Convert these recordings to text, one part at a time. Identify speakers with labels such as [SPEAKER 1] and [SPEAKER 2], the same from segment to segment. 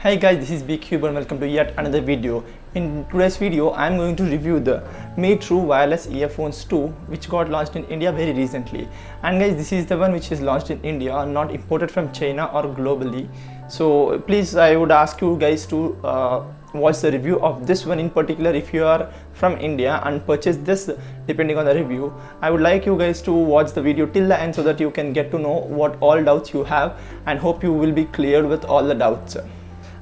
[SPEAKER 1] Hi guys, this is BQ and welcome to yet another video. In today's video, I am going to review the Mi TWS Wireless Earphones 2 which got launched in India very recently. And guys, this is the one which is launched in India, not imported from China or globally. So please, I would ask you guys to watch the review of this one in particular if you are from India and purchase this depending on the review. I would like you guys to watch the video till the end so that you can get to know what all doubts you have and hope you will be cleared with all the doubts.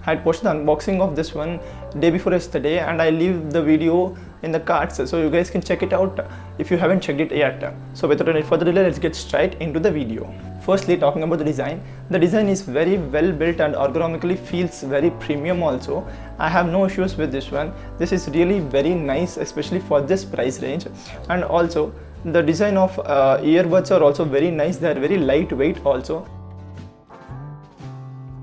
[SPEAKER 1] I had posted the unboxing of this one day before yesterday and I leave the video in the cards so you guys can check it out if you haven't checked it yet. So without any further delay, let's get straight into the video. Firstly, talking about the design is very well built and ergonomically feels very premium also. I have no issues with this one. This is really very nice, especially for this price range. And also the design of earbuds are also very nice. They are very lightweight also.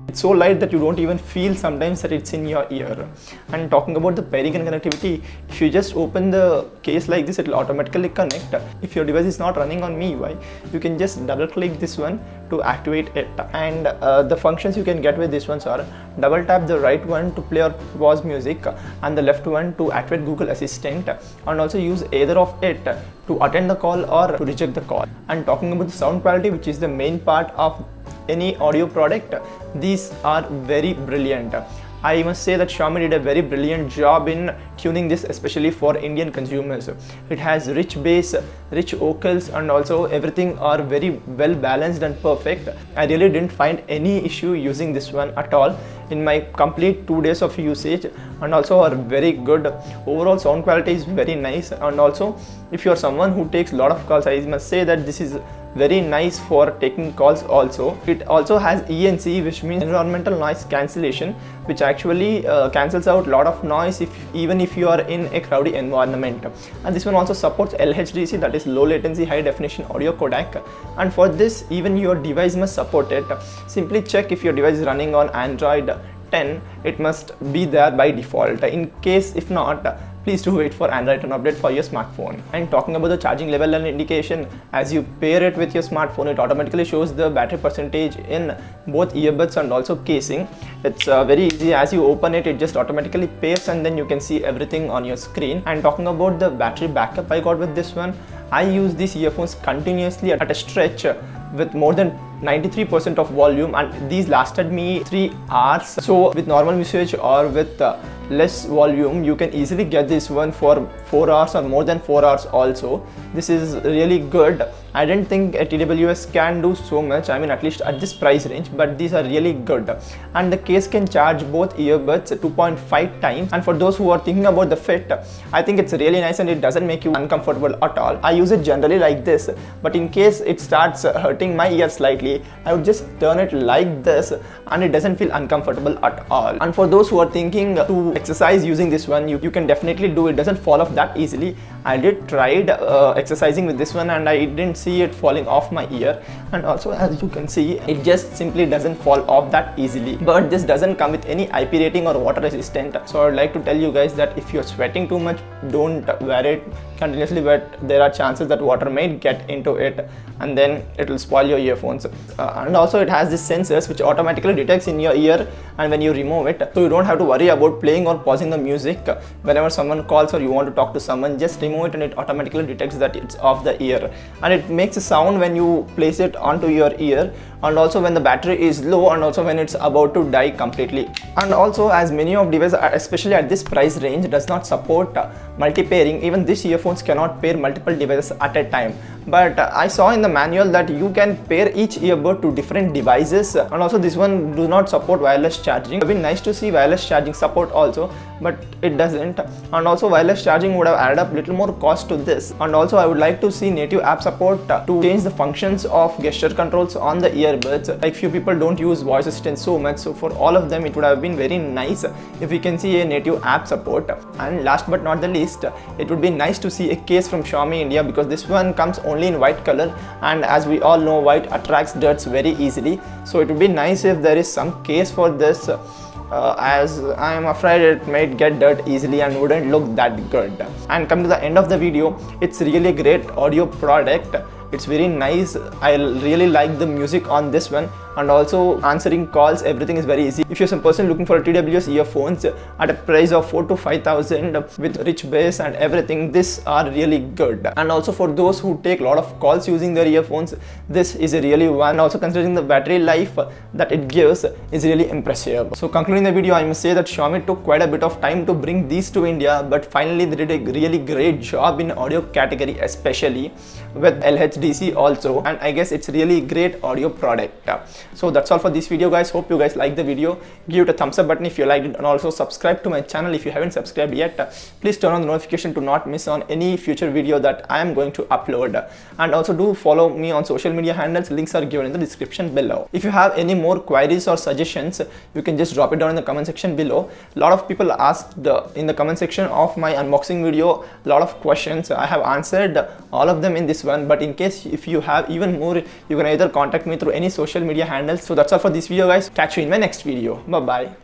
[SPEAKER 1] It's so light that you don't even feel sometimes that it's in your ear. And talking about the pairing and connectivity, if you just open the case like this, it will automatically connect. If your device is not running on MIUI, you can just double click this one to activate it. And the functions you can get with this ones are double tap the right one to play or pause music and the left one to activate Google Assistant, and also use either of it to attend the call or to reject the call. And talking about the sound quality, which is the main part of any audio product, these are very brilliant. I must say that Xiaomi did a very brilliant job in tuning this, especially for Indian consumers. It has rich bass, rich vocals, and also everything are very well balanced and perfect. I really didn't find any issue using this one at all in my complete 2 days of usage, and also are very good. Overall sound quality is very nice, and also if you are someone who takes a lot of calls, I must say that this is very nice for taking calls also. It also has ENC, which means environmental noise cancellation, which actually cancels out a lot of noise even if you are in a crowded environment. And this one also supports LHDC, that is low latency high definition audio codec, and for this even your device must support it. Simply check if your device is running on Android 10, it must be there by default. In case if not, please do wait for Android 10 update for your smartphone. And talking about the charging level and indication, as you pair it with your smartphone, it automatically shows the battery percentage in both earbuds and also casing. It's very easy. As you open it, it just automatically pairs and then you can see everything on your screen. And talking about the battery backup I got with this one, I use these earphones continuously at a stretch with more than 93% of volume, and these lasted me 3 hours. So with normal usage or with less volume, you can easily get this one for 4 hours or more than 4 hours also. This is really good. I didn't think a TWS can do so much, I mean at least at this price range, but these are really good. And the case can charge both earbuds 2.5 times, and for those who are thinking about the fit, I think it's really nice and it doesn't make you uncomfortable at all. I use it generally like this, but in case it starts hurting my ear slightly, I would just turn it like this and it doesn't feel uncomfortable at all. And for those who are thinking to exercise using this one, you can definitely do it. Doesn't fall off that easily. I did tried exercising with this one and I didn't see it falling off my ear, and also as you can see, it just simply doesn't fall off that easily. But this doesn't come with any IP rating or water resistant, so I'd like to tell you guys that if you're sweating too much, don't wear it continuously, but there are chances that water may get into it and then it will spoil your earphones. And also it has these sensors which automatically detects in your ear and when you remove it, so you don't have to worry about playing or pausing the music. Whenever someone calls or you want to talk to someone, just remove it and it automatically detects that it's off the ear, and it makes a sound when you place it onto your ear, and also when the battery is low, and also when it's about to die completely. And also, as many of devices, especially at this price range, does not support multi-pairing, even these earphones cannot pair multiple devices at a time. But I saw in the manual that you can pair each earbud to different devices, and also this one do not support wireless charging. It would be nice to see wireless charging support also, but it doesn't. And also wireless charging would have added up little more cost to this. And also I would like to see native app support to change the functions of gesture controls on the earbuds. Like few people don't use voice assistant so much, so for all of them it would have been very nice if we can see a native app support. And last but not the least, it would be nice to see a case from Xiaomi India, because this one comes only in white color, and as we all know, white attracts dirt very easily. So it would be nice if there is some case for this, as I am afraid it might get dirt easily and wouldn't look that good. And coming to the end of the video, it's really a great audio product. It's very nice. I really like the music on this one. and also answering calls, everything is very easy. If you're some person looking for a TWS earphones at a price of 4 to 5,000 with rich bass and everything, this are really good. And also for those who take a lot of calls using their earphones, this is a really one. Also considering the battery life that it gives is really impressive. So concluding the video, I must say that Xiaomi took quite a bit of time to bring these to India, but finally they did a really great job in audio category, especially with LHDC also, and I guess it's really great audio product. So that's all for this video, guys. Hope you guys like the video. Give it a thumbs up button if you liked it, and also subscribe to my channel if you haven't subscribed yet. Please turn on the notification to not miss on any future video that I am going to upload, and also do follow me on social media handles. Links are given in the description below. If you have any more queries or suggestions, you can just drop it down in the comment section below. A lot of people asked in the comment section of my unboxing video a lot of questions. I have answered all of them in this one, but in case if you have even more, you can either contact me through any social media handles. So that's all for this video, guys. Catch you in my next video. Bye bye.